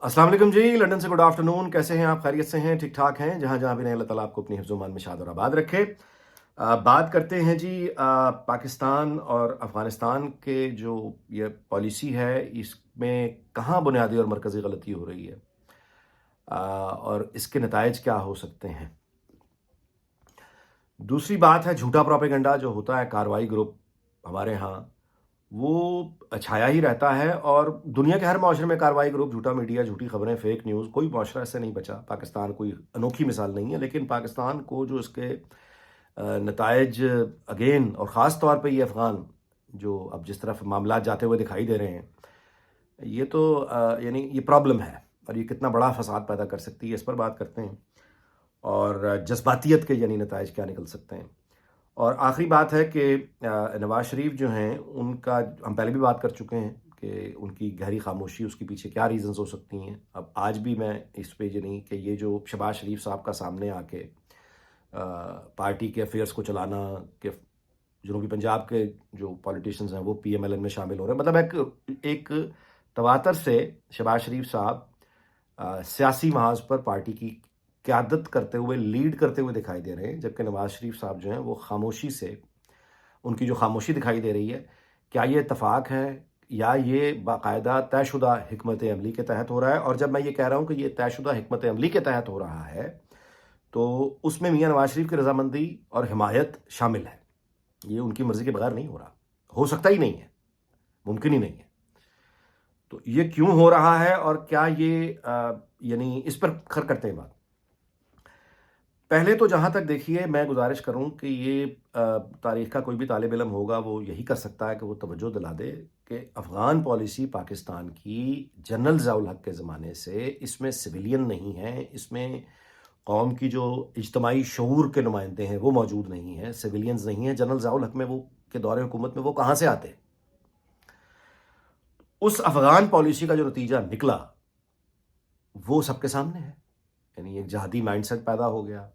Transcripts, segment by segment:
अस्सलाम वालेकुम जी, लंदन से गुड आफ्टरनून। कैसे हैं आप? खैरियत से हैं? ठीक ठाक हैं? जहाँ जहाँ भी रहें, अल्लाह ताला आपको अपनी हिफ्ज़-ओ-मान में शाद और आबाद रखे। बात करते हैं जी पाकिस्तान और अफ़गानिस्तान के जो ये पॉलिसी है, इसमें कहाँ बुनियादी और मरकज़ी गलती हो रही है और इसके नतायज क्या हो सकते हैं। दूसरी बात है झूठा प्रोपेगेंडा जो होता है, कार्रवाई ग्रुप हमारे यहाँ वो छाया ही रहता है और दुनिया के हर माशरे में कार्रवाई ग्रुप, झूठा मीडिया, झूठी खबरें, फेक न्यूज़, कोई माशरा इससे नहीं बचा। पाकिस्तान कोई अनोखी मिसाल नहीं है, लेकिन पाकिस्तान को जो इसके नतायज अगेन और ख़ास तौर पे ये अफ़गान जो अब जिस तरफ मामला जाते हुए दिखाई दे रहे हैं, ये तो यानी ये प्रॉब्लम है और ये कितना बड़ा फसाद पैदा कर सकती है, इस पर बात करते हैं। और जज्बातियत के यानी नतायज क्या निकल सकते हैं। और आखिरी बात है कि नवाज़ शरीफ जो हैं, उनका हम पहले भी बात कर चुके हैं कि उनकी गहरी खामोशी, उसके पीछे क्या रीज़न्स हो सकती हैं। अब आज भी मैं इस पे यानी कि ये जो शहबाज शरीफ साहब का सामने आके पार्टी के अफेयर्स को चलाना, कि जनूबी पंजाब के जो पॉलिटिशियंस हैं वो पीएमएलएन में शामिल हो रहे हैं, मतलब एक एक तवातर से शहबाज शरीफ साहब सियासी महाज पर पार्टी की क़यादत करते हुए, लीड करते हुए दिखाई दे रहे हैं, जबकि नवाज़ शरीफ साहब जो हैं वो खामोशी से, उनकी जो खामोशी दिखाई दे रही है, क्या ये इत्तेफ़ाक है या ये बाकायदा तयशुदा हिकमत अमली के तहत हो रहा है। और जब मैं ये कह रहा हूँ कि ये तयशुदा हिकमत अमली के तहत हो रहा है, तो उसमें मियाँ नवाज़ शरीफ की रज़ामंदी और हिमायत शामिल है। ये उनकी मर्ज़ी के बगैर नहीं हो रहा, हो सकता ही नहीं है, मुमकिन ही नहीं है। तो ये क्यों हो रहा है और क्या ये यानी इस पर खैर करते हैं बात। पहले तो जहाँ तक देखिए, मैं गुज़ारिश करूँ कि ये तारीख़ का कोई भी तालिब इल्म होगा, वो यही कर सकता है कि वो तवज्जो दिला दे कि अफ़गान पॉलिसी पाकिस्तान की जनरल ज़ियाउल हक़ के ज़माने से, इसमें सिविलियन नहीं हैं, इसमें कौम की जो इज्तमाई शऊर के नुमाइंदे हैं वो मौजूद नहीं हैं, सिविलियंस नहीं हैं। जनरल ज़ियाउल हक़ में वो के दौरे हुकूमत में वो कहाँ से आते? उस अफ़गान पॉलिसी का जो नतीजा निकला, वो सबके सामने है। यानी एक जहादी माइंडसेट पैदा हो गया।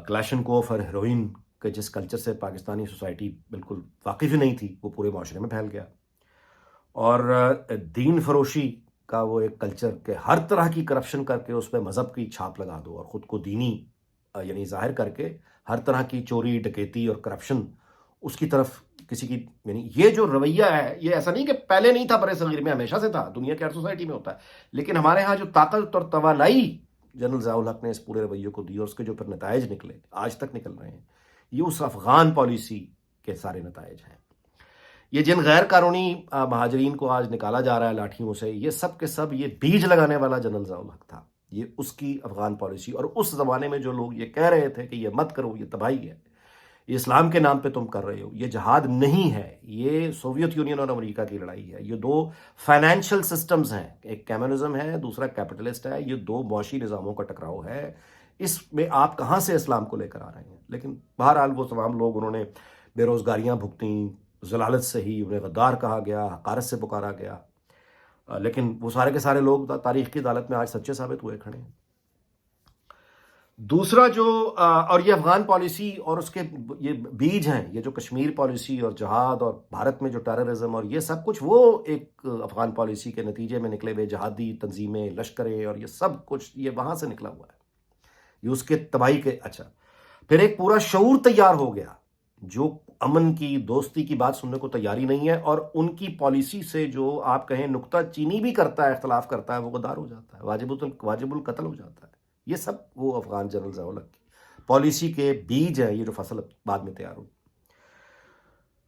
क्लैशनकोफ और हेरोइन के जिस कल्चर से पाकिस्तानी सोसाइटी बिल्कुल वाकिफ़ ही नहीं थी, वो पूरे माशरे में फैल गया। और दीन फरोशी का वो एक कल्चर के हर तरह की करप्शन करके उस पे मज़हब की छाप लगा दो और ख़ुद को दीनी यानी ज़ाहिर करके हर तरह की चोरी, डकैती और करप्शन उसकी तरफ किसी की, यानी ये जो रवैया है, ये ऐसा नहीं कि पहले नहीं था, बरे-सग़ीर में हमेशा से था, दुनिया की हर सोसाइटी में होता है। लेकिन हमारे यहाँ जो ताकत और तवानाई जनरल ज़ियाउल हक़ ने इस पूरे रवैये को दी और उसके जो फिर नतायज निकले, आज तक निकल रहे हैं, ये उस अफ़गान पॉलिसी के सारे नतायज हैं। ये जिन गैर कानूनी महाजरीन को आज निकाला जा रहा है लाठियों से, ये सब के सब ये बीज लगाने वाला जनरल ज़ियाउल हक़ था। ये उसकी अफ़गान पॉलिसी, और उस ज़माने में जो लोग ये कह रहे थे कि ये मत करो, ये तबाही है, ये इस्लाम के नाम पे तुम कर रहे हो, ये जहाद नहीं है, ये सोवियत यूनियन और अमेरिका की लड़ाई है। ये दो फाइनेंशियल सिस्टम्स हैं, एक कम्युनिज़्म है, दूसरा कैपिटलिस्ट है, ये दो मौशी निज़ामों का टकराव है। इसमें आप कहाँ से इस्लाम को लेकर आ रहे हैं? लेकिन बहरहाल वो तमाम लोग, उन्होंने बेरोज़गारियाँ भुगतीं, ज़लालत से ही उन्हें गद्दार कहा गया, हक़ारत से पुकारा गया। लेकिन वो सारे के सारे लोग तारीख़ की अदालत में आज सच्चे साबित हुए खड़े हैं। दूसरा जो और ये अफ़गान पॉलिसी और उसके ये बीज हैं, ये जो कश्मीर पॉलिसी और जहाद और भारत में जो टेररिज़्म और ये सब कुछ, वो एक अफ़गान पॉलिसी के नतीजे में निकले हुए जहादी तंजीमें, लश्करें और ये सब कुछ, ये वहाँ से निकला हुआ है। ये उसके तबाही के अच्छा, फिर एक पूरा शऊर तैयार हो गया, जो अमन की, दोस्ती की बात सुनने को तैयार ही नहीं है, और उनकी पॉलिसी से जो आप कहें नुक्ताचीनी भी करता है, इख्तिलाफ़ करता है, वो गद्दार हो जाता है, वाजिबुल कत्ल हो जाता है। ये सब वो अफ़गान जनरल ज़ियाउल हक़ की पॉलिसी के बीज हैं, ये जो फसल बाद में तैयार हुई।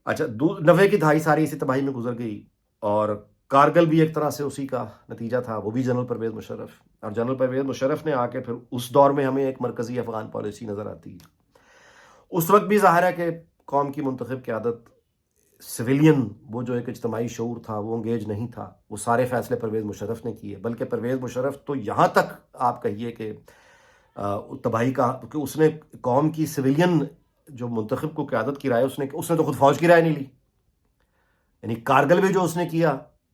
अच्छा, 90 की दहाई सारी इसी तबाही में गुज़र गई, और कारगिल भी एक तरह से उसी का नतीजा था। वो भी जनरल परवेज़ मुशर्रफ, और जनरल परवेज़ मुशर्रफ ने आके फिर उस दौर में हमें एक मरकज़ी अफ़गान पॉलिसी नज़र आती है। उस वक़्त भी ज़ाहिर है कि कौम की मुंतखब क़यादत, सिविलियन, वो जो एक इज्तमाई शऊर था, वो एंगेज नहीं था। वो सारे फ़ैसले परवेज़ मुशर्रफ ने किए, बल्कि परवेज़ मुशर्रफ तो यहाँ तक आप कहिए कि तबाही का, क्योंकि उसने कौम की सिविलियन जो मुंतखब को क़यादत की राय, उसने उसने तो खुद फ़ौज की राय नहीं ली। यानी कारगिल में जो उसने किया,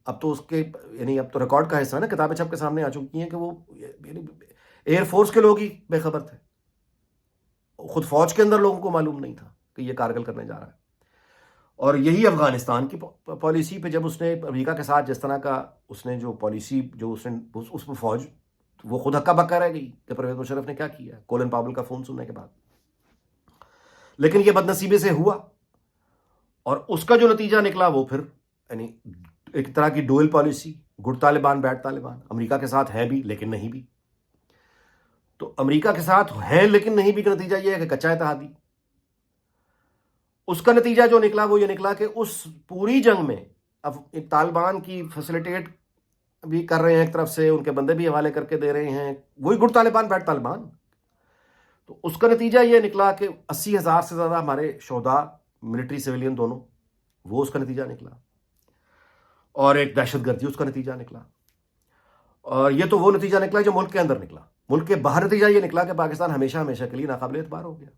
अब तो उसके, यानी अब तो रिकॉर्ड का हिस्सा है ना, किताबें छप के सामने आ चुकी हैं कि वो यानी एयरफोर्स के लोग ही बेखबर थे। खुद फ़ौज के अंदर लोगों को मालूम नहीं था कि ये कारगिल करने जा रहा है। और यही अफगानिस्तान की पॉलिसी पे जब उसने अमेरिका के साथ जिस तरह का उसने जो पॉलिसी जो उसने उस पर फौज वो खुद हक्का बक्का रह गई कि परवेज मुशर्रफ ने क्या किया कोलिन पावल का फोन सुनने के बाद। लेकिन ये बदनसीबी से हुआ और उसका जो नतीजा निकला वो फिर यानी एक तरह की dual policy, good Taliban bad Taliban. America के साथ है भी लेकिन नहीं भी। तो अमेरिका के साथ है लेकिन नहीं भी का नतीजा ये है कि कच्चा इत्तेहादी। उसका नतीजा जो निकला वो ये निकला कि उस पूरी जंग में अब तालिबान की फैसिलिटेट भी कर रहे हैं, एक तरफ से उनके बंदे भी हवाले करके दे रहे हैं, वही गुड तालिबान बैड तालिबान। तो उसका नतीजा ये निकला कि 80,000 से ज्यादा हमारे शोधा मिलिट्री सिविलियन दोनों, वो उसका नतीजा निकला। और एक दहशतगर्दी उसका नतीजा निकला। और ये तो वो नतीजा निकला जो मुल्क के अंदर निकला। मुल्क के बाहर नतीजा ये निकला कि पाकिस्तान हमेशा हमेशा के लिए नाकाबिल एतबार हो गया।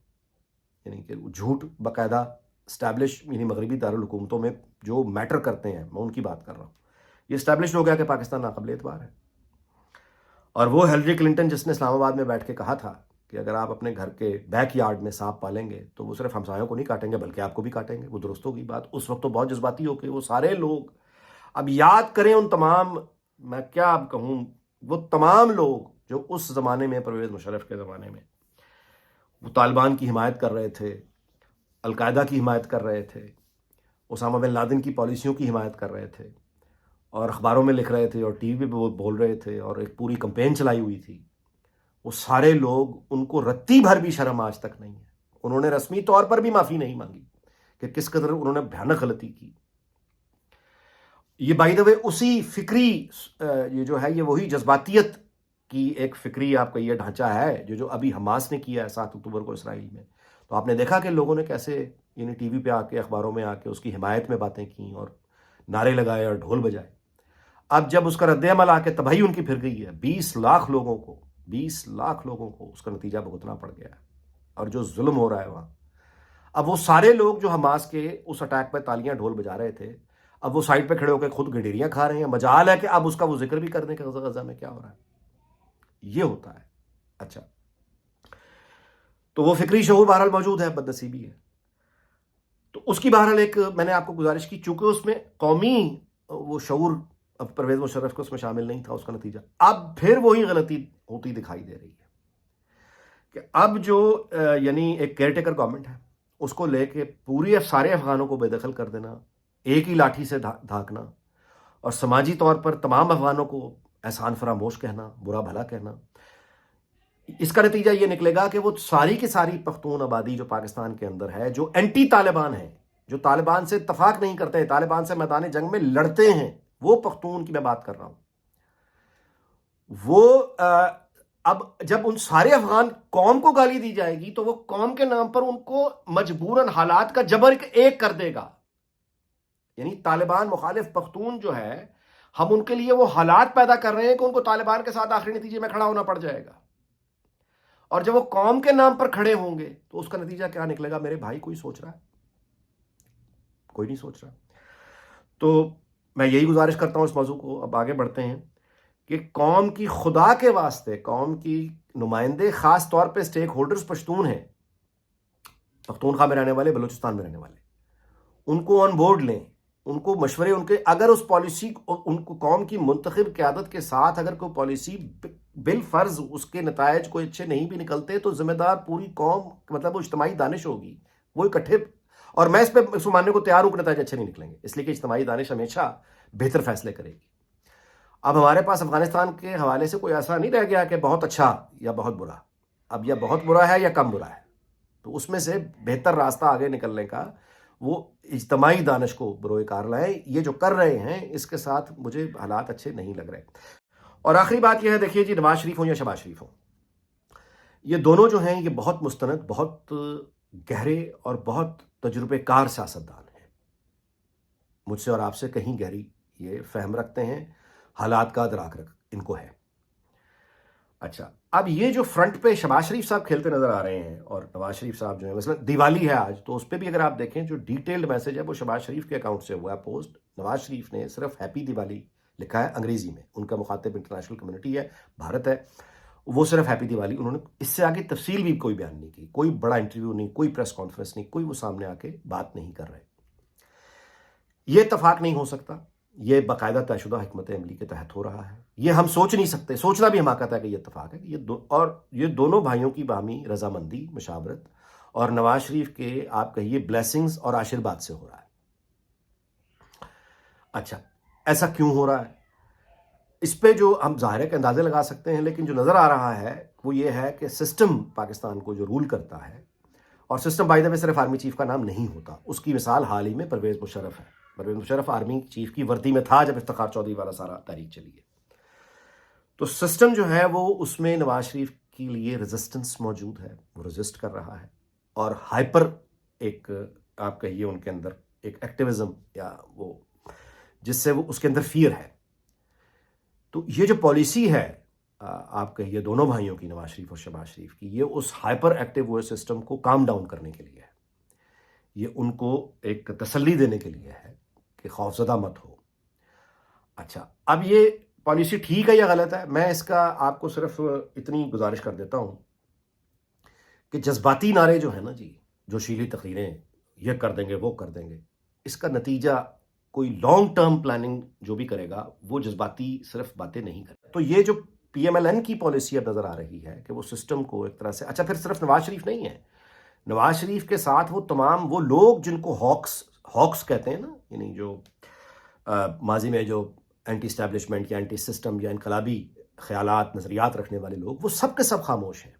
यानी कि झूठ बाकायदा स्टैब्लिश यानी मगरबी दारुल हुकूमतों में जो मैटर करते हैं, मैं उनकी बात कर रहा हूँ, ये स्टैब्लिश हो गया कि पाकिस्तान नाकाबिल एतबार है। और वो हिलरी क्लिंटन जिसने इस्लामाबाद में बैठ के कहा था कि अगर आप अपने घर के बैक यार्ड में सांप पालेंगे तो वो सिर्फ हमसायों को नहीं काटेंगे बल्कि आपको भी काटेंगे, वो दुरुस्त होगी बात। उस वक्त तो बहुत जज्बाती हो गए वो सारे लोग। अब याद करें उन तमाम, मैं क्या अब कहूँ, वो तमाम लोग जो उस ज़माने में परवेज़ मुशर्रफ के ज़माने में वो तालिबान की हिमायत कर रहे थे, अलकायदा की हिमायत कर रहे थे, उसामा बिन लादेन की पॉलिसियों की हिमायत कर रहे थे और अखबारों में लिख रहे थे और टीवी पे बोल रहे थे और एक पूरी कैंपेन चलाई हुई थी। वो सारे लोग, उनको रत्ती भर भी शर्म आज तक नहीं है। उन्होंने रस्मी तौर पर भी माफ़ी नहीं मांगी कि किस कदर उन्होंने भयानक गलती की। ये बाय द वे उसी फिक्री ये जो है ये वही जज्बातियत की एक फिक्री आपका ये ढांचा है जो अभी हमास ने किया है 7 अक्टूबर को इसराइल में। तो आपने देखा कि लोगों ने कैसे यानी टीवी पे आके अखबारों में आके उसकी हिमायत में बातें की और नारे लगाए और ढोल बजाए। अब जब उसका रद्द-ए-अमल आके तबाही उनकी फिर गई है, 20 लाख लोगों को उसका नतीजा भुगतना पड़ गया है और जो जुल्म हो रहा है वहां। अब वो सारे लोग जो हमास के उस अटैक पर तालियां ढोल बजा रहे थे, अब वो साइड पे खड़े होकर खुद गडेरियां खा रहे हैं। मजाल है कि अब उसका वो जिक्र भी करने का गजा में क्या हो रहा है, ये होता है। अच्छा, तो वो फिक्री शऊर बहरहाल मौजूद है, बदनसीबी है। तो उसकी बहरहाल एक मैंने आपको गुजारिश की, चूंकि उसमें कौमी वो शऊर अब परवेज मुशर्रफ को उसमें शामिल नहीं था, उसका नतीजा अब फिर वही गलती होती दिखाई दे रही है कि अब जो यानी एक केयरटेकर गवर्नमेंट है उसको लेके पूरी सारे अफगानों को बेदखल कर देना, एक ही लाठी से धाकना और समाजी तौर पर तमाम अफगानों को एहसान फरामोश कहना, बुरा भला कहना। इसका नतीजा ये निकलेगा कि वो सारी की सारी पख्तून आबादी जो पाकिस्तान के अंदर है, जो एंटी तालिबान है, जो तालिबान से इत्तफाक नहीं करते हैं, तालिबान से मैदान जंग में लड़ते हैं, वो पख्तून की मैं बात कर रहा हूं, वो अब जब उन सारे अफगान कौम को गाली दी जाएगी तो वो कौम के नाम पर उनको मजबूरन हालात का जबर एक कर देगा। यानी तालिबान मुखालिफ पख्तून जो है, हम उनके लिए वो हालात पैदा कर रहे हैं कि उनको तालिबान के साथ आखिरी नतीजे में खड़ा होना पड़ जाएगा। और जब वो कौम के नाम पर खड़े होंगे तो उसका नतीजा क्या निकलेगा मेरे भाई? कोई सोच रहा है? कोई नहीं सोच रहा। तो मैं यही गुजारिश करता हूं इस मौजू को, अब आगे बढ़ते हैं कि कौम की खुदा के वास्ते, कौम की नुमाइंदे खास तौर पे स्टेक होल्डर्स पश्तून हैं, पख्तूनख्वा में रहने वाले, बलूचिस्तान में रहने वाले, उनको ऑन बोर्ड लें, उनको मशवरे, उनके अगर उस पॉलिसी उनको कौम की मुंतखब क़यादत के साथ अगर कोई पॉलिसी बिल फर्ज उसके नतायज कोई अच्छे नहीं भी निकलते तो जिम्मेदार पूरी कौम, मतलब वो इज्तिमाई दानिश होगी, वो इकट्ठे। और मैं इस पर मानने को तैयार हूं कि नतायज अच्छे नहीं निकलेंगे, इसलिए कि इज्तिमाई दानिश हमेशा बेहतर फैसले करेगी। अब हमारे पास अफगानिस्तान के हवाले से कोई ऐसा नहीं रह गया कि बहुत अच्छा या बहुत बुरा, अब या बहुत बुरा है या कम बुरा है। तो उसमें से बेहतर रास्ता आगे निकलने का वो इज्तिमाई दानिश को बरोए कार लाएं। ये जो कर रहे हैं इसके साथ मुझे हालात अच्छे नहीं लग रहे। और आखिरी बात यह है, देखिए जी, नवाज शरीफ हो या शहबाज शरीफ हो, ये दोनों जो हैं ये बहुत मुस्तनद, बहुत गहरे और बहुत तजुर्बेकार सियासतदान हैं। मुझसे और आपसे कहीं गहरी ये फहम रखते हैं, हालात का अदराक इनको है। अच्छा, अब ये जो फ्रंट पे शहबाज शरीफ साहब खेलते नजर आ रहे हैं और नवाज शरीफ साहब जो है, मतलब दिवाली है आज, तो उस पर भी अगर आप देखें जो डिटेल्ड मैसेज है वो शहबाज शरीफ के अकाउंट से हुआ है पोस्ट। नवाज शरीफ ने सिर्फ हैप्पी दिवाली लिखा है अंग्रेजी में, उनका मुखातिब इंटरनेशनल कम्युनिटी है, भारत है, वो सिर्फ हैप्पी दिवाली, उन्होंने इससे आगे तफसील भी कोई बयान नहीं की, कोई बड़ा इंटरव्यू नहीं, कोई प्रेस कॉन्फ्रेंस नहीं, कोई वो सामने आके बात नहीं कर रहे। ये इत्तेफाक नहीं हो सकता। ये बाकायदा तयशुदा हिकमत अमली के तहत हो रहा है। ये हम सोच नहीं सकते, सोचना भी हमाकत है कि ये इत्तेफाक है। ये दोनों भाइयों की बाहमी रजामंदी, मुशावरत और नवाज शरीफ के आप कहिए ब्लेसिंग्स और आशीर्वाद से हो रहा है। अच्छा, ऐसा क्यों हो रहा है? इस पे जो हम ज़ाहिर है कि अंदाजे लगा सकते हैं, लेकिन जो नज़र आ रहा है वो ये है कि सिस्टम पाकिस्तान को जो रूल करता है, और सिस्टम बाय द वे सिर्फ आर्मी चीफ का नाम नहीं होता। उसकी मिसाल हाल ही में परवेज़ मुशर्रफ है। परवेज़ मुशर्रफ आर्मी चीफ की वर्दी में था जब इफ्तिखार चौधरी वाला सारा तहरीक चली है। तो सिस्टम जो है वो, उसमें नवाज शरीफ के लिए रेजिस्टेंस मौजूद है, वो रेजिस्ट कर रहा है, और हाइपर एक आप कहिए उनके अंदर एक एक्टिविज्म या वो जिससे वो उसके अंदर फियर है। तो ये जो पॉलिसी है आप कहिए दोनों भाइयों की, नवाज शरीफ और शहबाज शरीफ की, ये उस हाइपर एक्टिव हुए सिस्टम को काम डाउन करने के लिए है। ये उनको एक तसल्ली देने के लिए है कि खौफजदा मत हो। अच्छा, अब ये पॉलिसी ठीक है या गलत है, मैं इसका आपको सिर्फ इतनी गुजारिश कर देता हूं कि जज्बाती नारे जो है ना जी, जोशीली तकरीरें, ये कर देंगे वो कर देंगे, इसका नतीजा कोई लॉन्ग टर्म प्लानिंग जो भी करेगा वो जज्बाती सिर्फ बातें नहीं करेगा। तो ये जो पीएमएलएन की पॉलिसी अब नजर आ रही है कि वो सिस्टम को एक तरह से, अच्छा फिर सिर्फ नवाज शरीफ नहीं है, नवाज शरीफ के साथ वो तमाम वो लोग जिनको हॉक्स कहते हैं ना, यानी जो माजी में जो एंटी स्टैब्लिशमेंट या एंटी सिस्टम या इनकलाबी ख्यालात नज़रियात रखने वाले लोग, वो सब के सब खामोश हैं,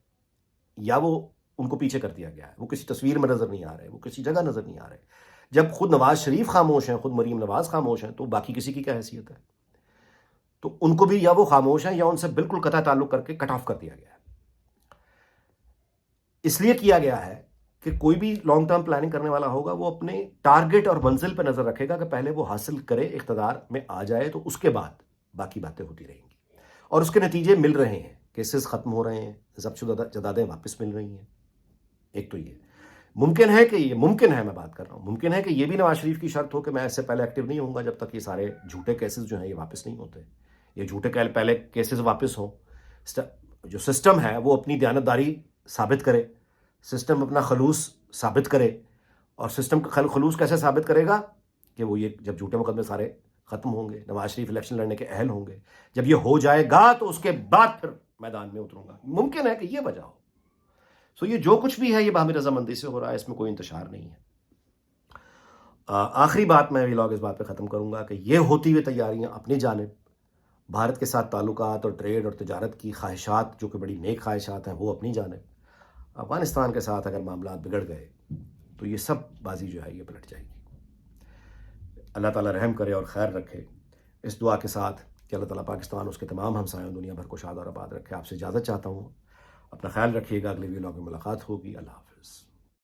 या वो उनको पीछे कर दिया गया है, वो किसी तस्वीर में नज़र नहीं आ रहे, वो किसी जगह नज़र नहीं आ रहे। जब खुद नवाज शरीफ खामोश हैं, खुद मरीम नवाज खामोश हैं, तो बाकी किसी की क्या हैसियत है? तो उनको भी या वो खामोश हैं या उनसे बिल्कुल कतई ताल्लुक करके कट ऑफ कर दिया गया है। इसलिए किया गया है कि कोई भी लॉन्ग टर्म प्लानिंग करने वाला होगा वो अपने टारगेट और मंजिल पर नजर रखेगा कि पहले वो हासिल करे, इख्तिदार में आ जाए, तो उसके बाद बाकी बातें होती रहेंगी। और उसके नतीजे मिल रहे हैं, केसेस खत्म हो रहे हैं, जब्तशुदा जदादें वापस मिल रही हैं। एक तो ये मुमकिन है कि मैं बात कर रहा हूं, मुमकिन है कि ये भी नवाज शरीफ की शर्त हो कि मैं इससे पहले एक्टिव नहीं होऊंगा जब तक ये सारे झूठे केसेस जो हैं ये वापस नहीं होते, ये झूठे पहले केसेस वापस हों। जो सिस्टम है वो अपनी दयानतदारी साबित करे, सिस्टम अपना खलूस साबित करे। और सिस्टम का खलूस कैसे साबित करेगा कि वो ये जब झूठे मुकदमे सारे खत्म होंगे, नवाज शरीफ इलेक्शन लड़ने के अहल होंगे, जब ये हो जाएगा तो उसके बाद फिर मैदान में उतरूंगा। मुमकिन है कि ये वजह हो। सो ये जो कुछ भी है ये बाहमी रजामंदी से हो रहा है, इसमें कोई इंतशार नहीं है। आखिरी बात मैं व्लॉग इस बात पे ख़त्म करूंगा कि ये होती हुई तैयारियां अपनी जानिब, भारत के साथ ताल्लुकात और ट्रेड और तिजारत की ख्वाहिशात जो कि बड़ी नेक ख्वाहिशात हैं वो अपनी जानिब, अफगानिस्तान के साथ अगर मामला बिगड़ गए तो ये सब बाजी जो है ये पलट जाएगी। अल्लाह ताला रहम करे और खैर रखे, इस दुआ के साथ कि अल्लाह ताला पाकिस्तान उसके तमाम हमसायों दुनिया भर को शाद और आबाद रखे। आपसे इजाज़त चाहता हूँ, अपना ख्याल रखिएगा, अगले व्लॉग में मुलाकात होगी। अल्लाह हाफ़िज़।